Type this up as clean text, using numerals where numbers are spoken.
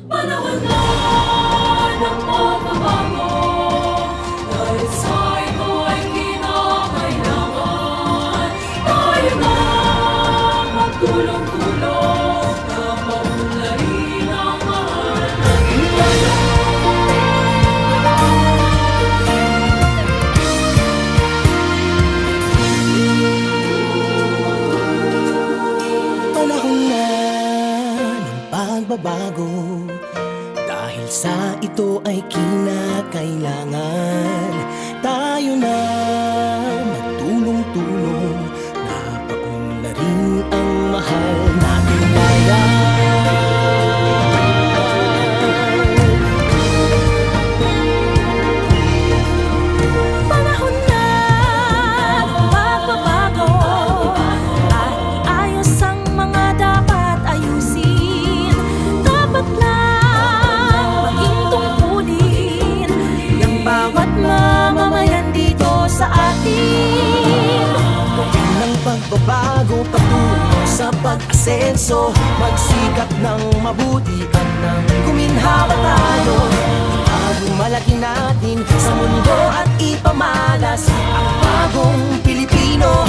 Panahon na ng pagbabago, dahil sa ito ay kinakailangan tayo na magtulong-tulong na maunlarin ang mahal natin ngayon. Panahon na ng pagbabago, dahil sa ito ay kinakailangan tayo na magtulong-tulong na paunlarin ang mahal natin ngayon. Panahon na ng pagbabago at iayos ang mga dapat ayusin. Dapat lang maging tungkulin ng bawat mamamayan dito sa atin. Gawin ng pagbabago patungo sa pag-asenso, magsikap ng mabuti at nang guminhawa tayo. Itagong malaki natin sa mundo at ipamalas ang bagong Pilipino.